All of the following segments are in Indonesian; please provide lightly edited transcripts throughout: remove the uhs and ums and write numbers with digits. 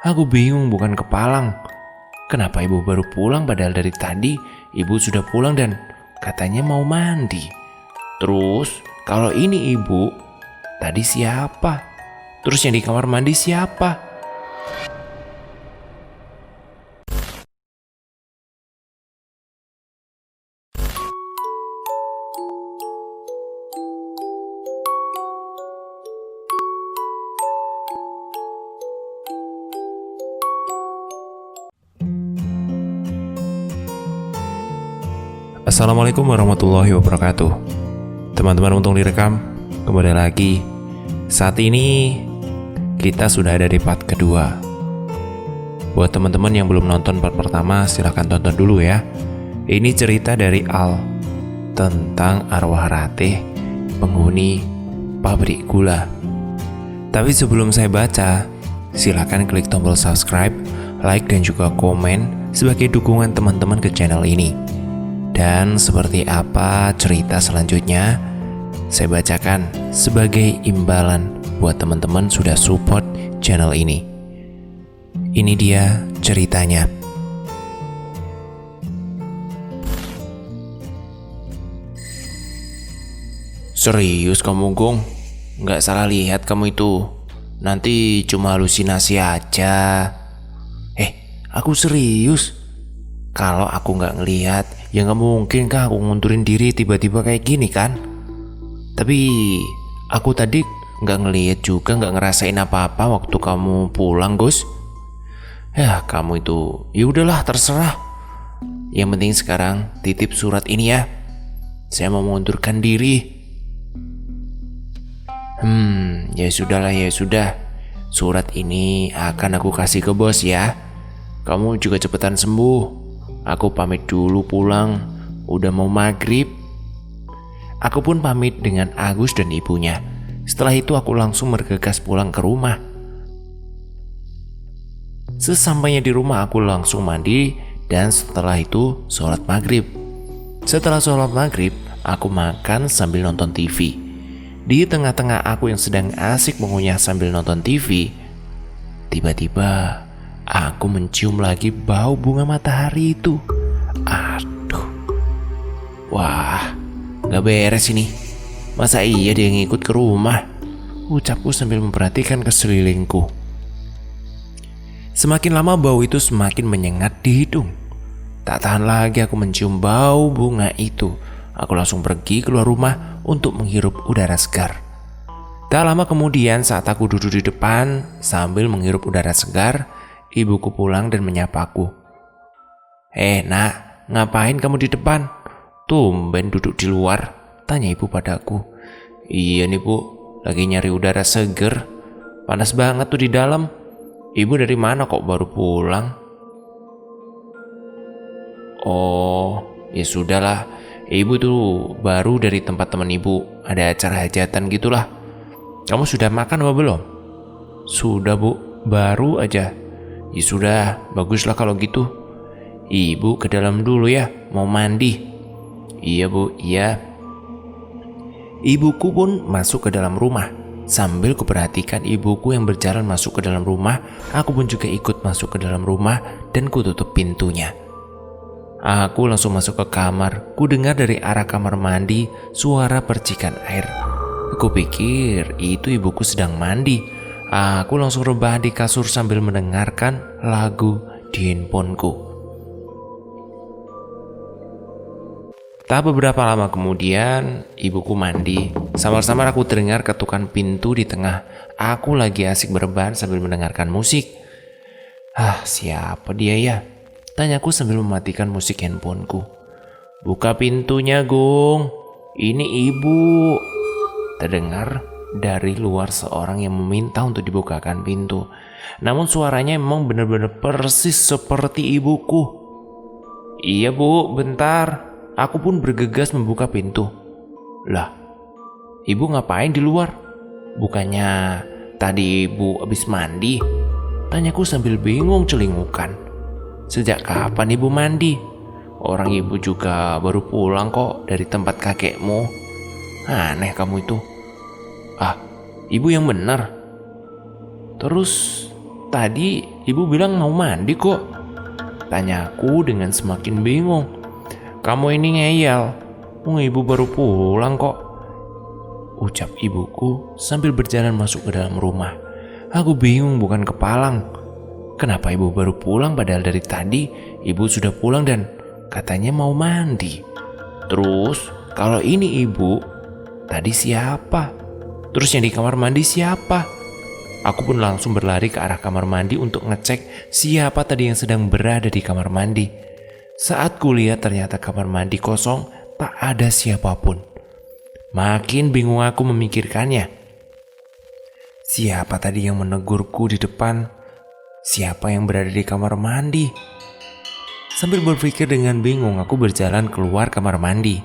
Aku bingung bukan kepalang. Kenapa ibu baru pulang padahal dari tadi ibu sudah pulang dan katanya mau mandi. Terus kalau ini ibu, tadi siapa? Terus yang di kamar mandi siapa? Assalamualaikum warahmatullahi wabarakatuh. Teman-teman untung direkam, kembali lagi. Saat ini kita sudah ada di part kedua. Buat teman-teman yang belum nonton part pertama, silahkan tonton dulu ya. Ini cerita dari Al tentang arwah Ratih, penghuni pabrik gula. Tapi sebelum saya baca, silahkan klik tombol subscribe, like, dan juga komen sebagai dukungan teman-teman ke channel ini. Dan seperti apa cerita selanjutnya, saya bacakan sebagai imbalan buat teman-teman sudah support channel ini. Ini dia ceritanya. Serius kamu, Gong? Nggak salah lihat kamu itu. Nanti cuma halusinasi aja. Aku serius. Kalau aku nggak ngelihat, ya nggak mungkin kan aku ngundurin diri tiba-tiba kayak gini kan. Tapi aku tadi nggak ngelihat juga, nggak ngerasain apa-apa waktu kamu pulang, Gus. Ya kamu itu, ya udahlah terserah. Yang penting sekarang titip surat ini ya. Saya mau mengundurkan diri. Ya sudahlah, ya sudah. Surat ini akan aku kasih ke bos ya. Kamu juga cepetan sembuh. Aku pamit dulu pulang, udah mau maghrib. Aku pun pamit dengan Agus dan ibunya. Setelah itu aku langsung bergegas pulang ke rumah. Sesampainya di rumah aku langsung mandi dan setelah itu sholat maghrib. Setelah sholat maghrib, aku makan sambil nonton TV. Di tengah-tengah aku yang sedang asik mengunyah sambil nonton TV, tiba-tiba aku mencium lagi bau bunga matahari itu. Aduh. Wah, gak beres ini. Masa iya dia ngikut ke rumah? Ucapku sambil memperhatikan ke sekelilingku. Semakin lama bau itu semakin menyengat di hidung. Tak tahan lagi aku mencium bau bunga itu. Aku langsung pergi keluar rumah untuk menghirup udara segar. Tak lama kemudian saat aku duduk di depan sambil menghirup udara segar, ibuku pulang dan menyapaku. Nak, ngapain kamu di depan? Tumben duduk di luar, tanya ibu padaku. Iya nih bu, lagi nyari udara seger. Panas banget tuh di dalam. Ibu dari mana kok baru pulang? Oh, ya sudahlah. Ibu tuh baru dari tempat teman ibu. Ada acara hajatan gitulah. Kamu sudah makan apa belum? Sudah bu, baru aja. Ya sudah, baguslah kalau gitu. Ibu ke dalam dulu ya, mau mandi. Iya bu, iya. Ibuku pun masuk ke dalam rumah. Sambil kuperhatikan ibuku yang berjalan masuk ke dalam rumah, aku pun juga ikut masuk ke dalam rumah dan kututup pintunya. Aku langsung masuk ke kamar. Ku dengar dari arah kamar mandi suara percikan air. Kupikir itu ibuku sedang mandi. Aku langsung rebahan di kasur sambil mendengarkan lagu di handphoneku. Tak beberapa lama kemudian, ibuku mandi. Samar-samar aku terdengar ketukan pintu di tengah. Aku lagi asik berbahan sambil mendengarkan musik. Siapa dia ya? Tanyaku sambil mematikan musik handphoneku. Buka pintunya, Gung. Ini ibu. Terdengar dari luar seorang yang meminta untuk dibukakan pintu. Namun suaranya memang benar-benar persis seperti ibuku. Iya bu, bentar. Aku pun bergegas membuka pintu. Lah, ibu ngapain di luar? Bukannya tadi ibu habis mandi? Tanyaku sambil bingung celingukan. Sejak kapan ibu mandi? Orang ibu juga baru pulang kok dari tempat kakekmu. Aneh kamu itu. Ibu yang benar. Terus tadi ibu bilang mau mandi kok? Tanyaku dengan semakin bingung. Kamu ini ngeyel, ibu baru pulang kok, ucap ibuku sambil berjalan masuk ke dalam rumah. Aku bingung bukan kepalang. Kenapa ibu baru pulang padahal dari tadi ibu sudah pulang dan katanya mau mandi. Terus kalau ini ibu, tadi siapa? Terus yang di kamar mandi siapa? Aku pun langsung berlari ke arah kamar mandi untuk ngecek siapa tadi yang sedang berada di kamar mandi. Saat kulihat ternyata kamar mandi kosong, tak ada siapapun. Makin bingung aku memikirkannya. Siapa tadi yang menegurku di depan? Siapa yang berada di kamar mandi? Sambil berpikir dengan bingung, aku berjalan keluar kamar mandi.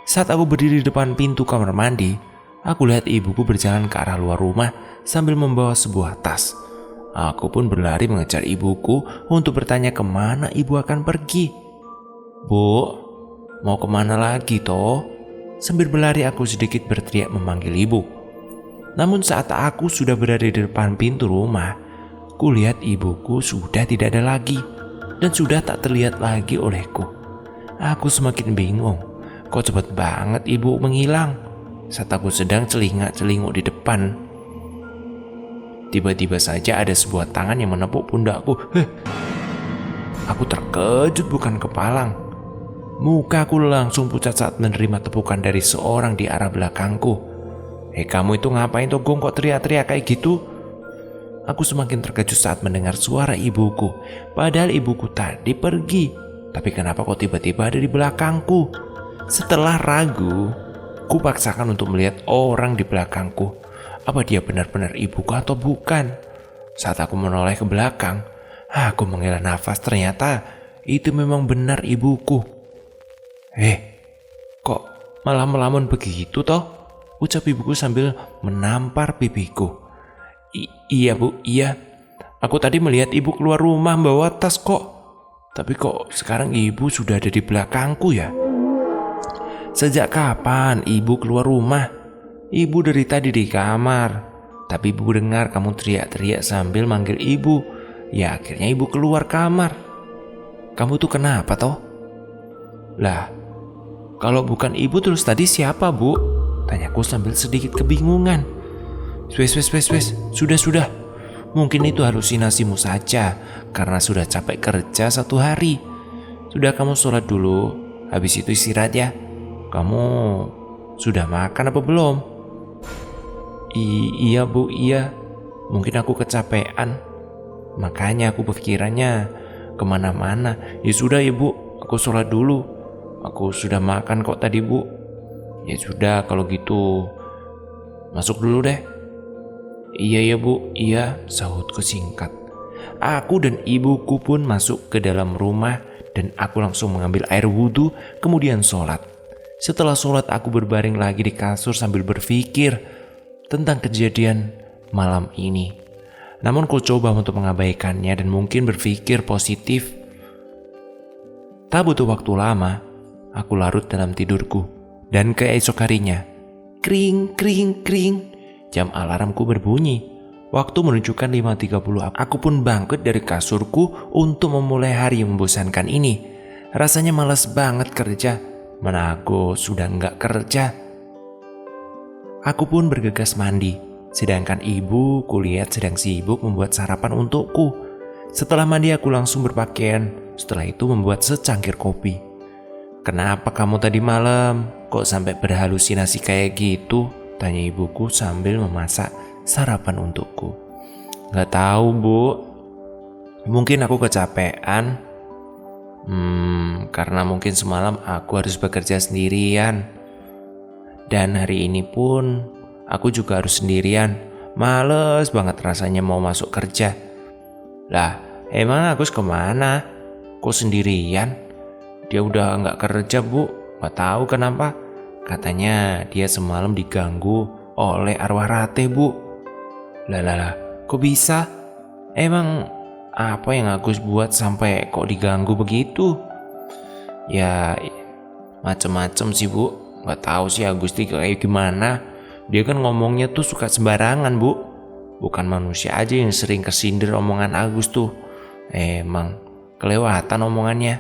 Saat aku berdiri di depan pintu kamar mandi, aku lihat ibuku berjalan ke arah luar rumah sambil membawa sebuah tas. Aku pun berlari mengejar ibuku untuk bertanya kemana ibu akan pergi. Bu, mau kemana lagi toh? Sambil berlari aku sedikit berteriak memanggil ibu. Namun saat aku sudah berada di depan pintu rumah, kulihat ibuku sudah tidak ada lagi dan sudah tak terlihat lagi olehku. Aku semakin bingung, kok cepat banget ibu menghilang saat aku sedang celingak-celinguk di depan. Tiba-tiba saja ada sebuah tangan yang menepuk pundakku. Aku terkejut bukan kepalang. Mukaku langsung pucat saat menerima tepukan dari seorang di arah belakangku. Kamu itu ngapain tuh Gong, kok teriak-teriak kayak gitu? Aku semakin terkejut saat mendengar suara ibuku. Padahal ibuku tadi pergi, tapi kenapa kok tiba-tiba ada di belakangku? Setelah ragu, ku paksakan untuk melihat orang di belakangku. Apa dia benar-benar ibuku atau bukan? Saat aku menoleh ke belakang, aku menghela nafas. Ternyata itu memang benar ibuku. Kok malah melamun begitu toh? Ucap ibuku sambil menampar pipiku. Iya bu, iya. Aku tadi melihat ibu keluar rumah bawa tas kok. Tapi kok sekarang ibu sudah ada di belakangku ya? Sejak kapan ibu keluar rumah? Ibu dari tadi di kamar. Tapi ibu dengar kamu teriak-teriak sambil manggil ibu. Ya akhirnya ibu keluar kamar. Kamu tuh kenapa toh? Lah, kalau bukan ibu terus tadi siapa bu? Tanyaku sambil sedikit kebingungan. Wes, sudah. Mungkin itu halusinasimu saja karena sudah capek kerja satu hari. Sudah, kamu sholat dulu, habis itu istirahat ya. Kamu sudah makan apa belum? Iya bu, iya. Mungkin aku kecapean, makanya aku pikirannya kemana-mana. Ya sudah ya bu, aku sholat dulu. Aku sudah makan kok tadi bu. Ya sudah kalau gitu, masuk dulu deh. Iya ya bu, iya, sahutku singkat. Aku dan ibuku pun masuk ke dalam rumah dan aku langsung mengambil air wudhu kemudian sholat. Setelah sholat aku berbaring lagi di kasur sambil berpikir tentang kejadian malam ini. Namun ku coba untuk mengabaikannya dan mungkin berpikir positif. Tak butuh waktu lama, aku larut dalam tidurku. Dan keesok harinya, kring, jam alarmku berbunyi. Waktu menunjukkan 5.30. Aku pun bangkit dari kasurku untuk memulai hari yang membosankan ini. Rasanya malas banget kerja. Mana aku sudah nggak kerja. Aku pun bergegas mandi. Sedangkan ibu kulihat sedang sibuk membuat sarapan untukku. Setelah mandi aku langsung berpakaian. Setelah itu membuat secangkir kopi. Kenapa kamu tadi malam kok sampai berhalusinasi kayak gitu? Tanya ibuku sambil memasak sarapan untukku. Gak tahu bu, mungkin aku kecapean. Karena mungkin semalam aku harus bekerja sendirian. Dan hari ini pun aku juga harus sendirian. Males banget rasanya mau masuk kerja. Lah, emang Agus kemana? Kok sendirian? Dia udah gak kerja bu. Gak tahu kenapa. Katanya dia semalam diganggu oleh arwah Rate bu. Lah, kok bisa? Emang apa yang Agus buat sampai kok diganggu begitu? Ya macem-macem sih bu. Gak tahu sih Agusti kayak gimana. Dia kan ngomongnya tuh suka sembarangan bu. Bukan manusia aja yang sering kesindir omongan Agus tuh. Emang kelewatan omongannya.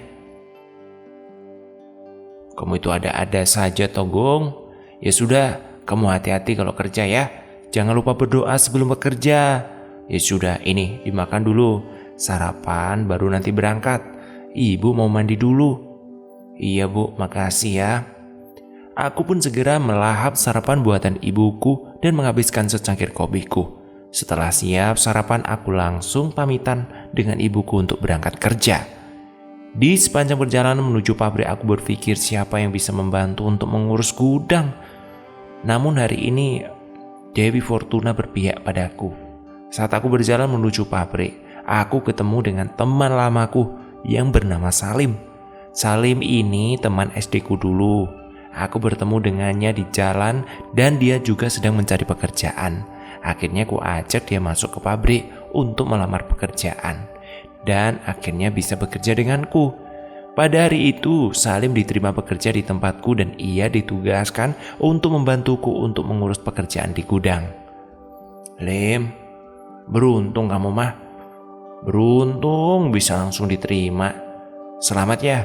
Kamu itu ada-ada saja Togong. Ya sudah, kamu hati-hati kalau kerja ya. Jangan lupa berdoa sebelum bekerja. Ya sudah, ini dimakan dulu. Sarapan baru nanti berangkat. Ibu mau mandi dulu. Iya Bu, makasih ya. Aku pun segera melahap sarapan buatan ibuku dan menghabiskan secangkir kopiku. Setelah siap sarapan, aku langsung pamitan dengan ibuku untuk berangkat kerja. Di sepanjang perjalanan menuju pabrik, aku berpikir siapa yang bisa membantu untuk mengurus gudang. Namun hari ini Dewi Fortuna berpihak padaku. Saat aku berjalan menuju pabrik, aku ketemu dengan teman lamaku yang bernama Salim. Salim ini teman SD ku dulu. Aku bertemu dengannya di jalan dan dia juga sedang mencari pekerjaan. Akhirnya ku ajak dia masuk ke pabrik untuk melamar pekerjaan. Dan akhirnya bisa bekerja denganku. Pada hari itu, Salim diterima bekerja di tempatku dan ia ditugaskan untuk membantuku untuk mengurus pekerjaan di gudang. Lim, beruntung kamu mah. Beruntung bisa langsung diterima. Selamat ya.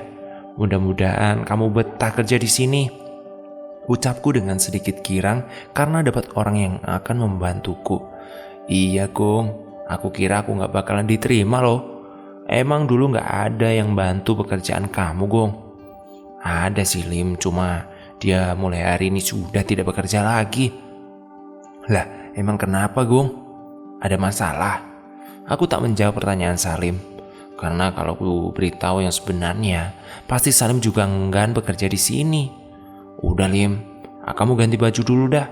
Mudah-mudahan kamu betah kerja di sini. Ucapku dengan sedikit girang karena dapat orang yang akan membantuku. Iya Gong, aku kira aku gak bakalan diterima loh. Emang dulu gak ada yang bantu pekerjaan kamu Gong? Ada sih Lim, cuma dia mulai hari ini sudah tidak bekerja lagi. Lah, emang kenapa Gong? Ada masalah? Aku tak menjawab pertanyaan Salim. Karena kalau aku beritahu yang sebenarnya, pasti Salim juga enggan bekerja di sini. Udah Lim, kamu ganti baju dulu dah.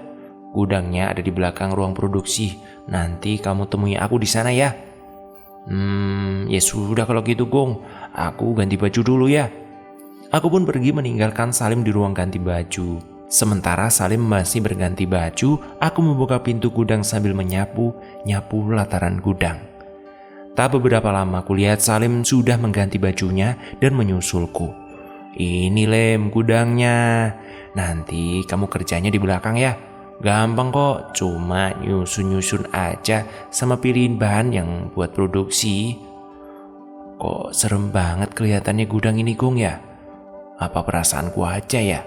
Gudangnya ada di belakang ruang produksi. Nanti kamu temui aku di sana ya. Ya sudah kalau gitu Gong. Aku ganti baju dulu ya. Aku pun pergi meninggalkan Salim di ruang ganti baju. Sementara Salim masih berganti baju, aku membuka pintu gudang sambil menyapu lataran gudang. Tak beberapa lama kulihat Salim sudah mengganti bajunya dan menyusulku. Ini Lem gudangnya. Nanti kamu kerjanya di belakang ya. Gampang kok, cuma nyusun-nyusun aja sama pilihin bahan yang buat produksi. Kok serem banget kelihatannya gudang ini Gong ya? Apa perasaanku aja ya?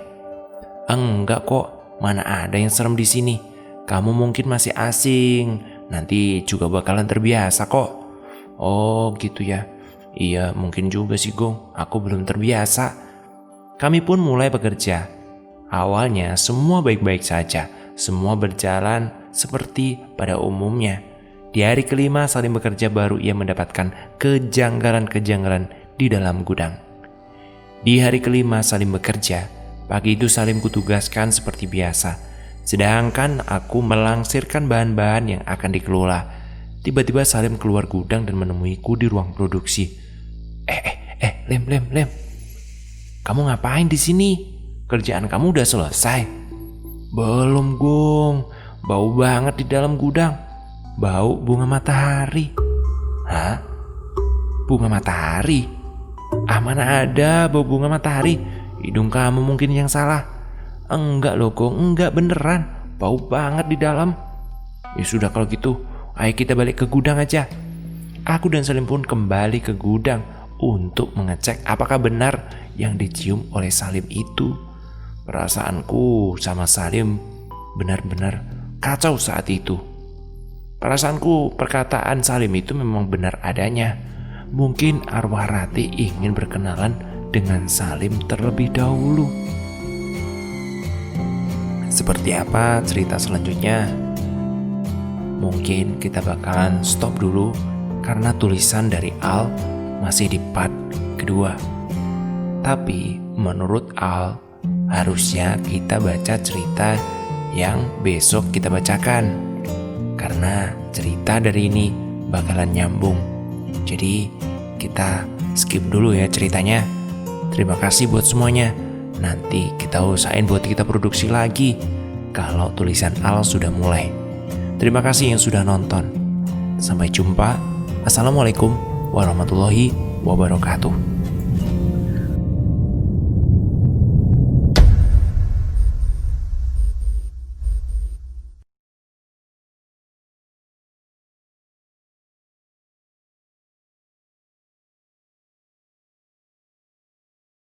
Enggak kok, mana ada yang serem di sini. Kamu mungkin masih asing, nanti juga bakalan terbiasa kok. Oh gitu ya. Iya mungkin juga sih Gong, aku belum terbiasa. Kami pun mulai bekerja. Awalnya semua baik-baik saja. Semua berjalan seperti pada umumnya. Di hari kelima Salim bekerja baru ia mendapatkan kejanggalan-kejanggalan di dalam gudang. Di hari kelima Salim bekerja. Pagi itu Salim kutugaskan seperti biasa. Sedangkan aku melangsirkan bahan-bahan yang akan dikelola. Tiba-tiba Salim keluar gudang dan menemuiku di ruang produksi. Lem. Kamu ngapain di sini? Kerjaan kamu udah selesai? Belum Gong, bau banget di dalam gudang. Bau bunga matahari. Hah? Bunga matahari? Mana ada bau bunga matahari? Hidung kamu mungkin yang salah. Enggak loh Gong, enggak beneran. Bau banget di dalam. Ya sudah kalau gitu, ayo kita balik ke gudang aja. Aku dan Salim pun kembali ke gudang untuk mengecek apakah benar yang dicium oleh Salim itu. Perasaanku sama Salim benar-benar kacau saat itu. Perasaanku perkataan Salim itu memang benar adanya. Mungkin arwah Rati ingin berkenalan dengan Salim terlebih dahulu. Seperti apa cerita selanjutnya? Mungkin kita bakalan stop dulu karena tulisan dari Al masih di part kedua. Tapi menurut Al, harusnya kita baca cerita yang besok kita bacakan. Karena cerita dari ini bakalan nyambung. Jadi kita skip dulu ya ceritanya. Terima kasih buat semuanya. Nanti kita usahain buat kita produksi lagi kalau tulisan Al sudah mulai. Terima kasih yang sudah nonton. Sampai jumpa. Assalamualaikum warahmatullahi wabarakatuh.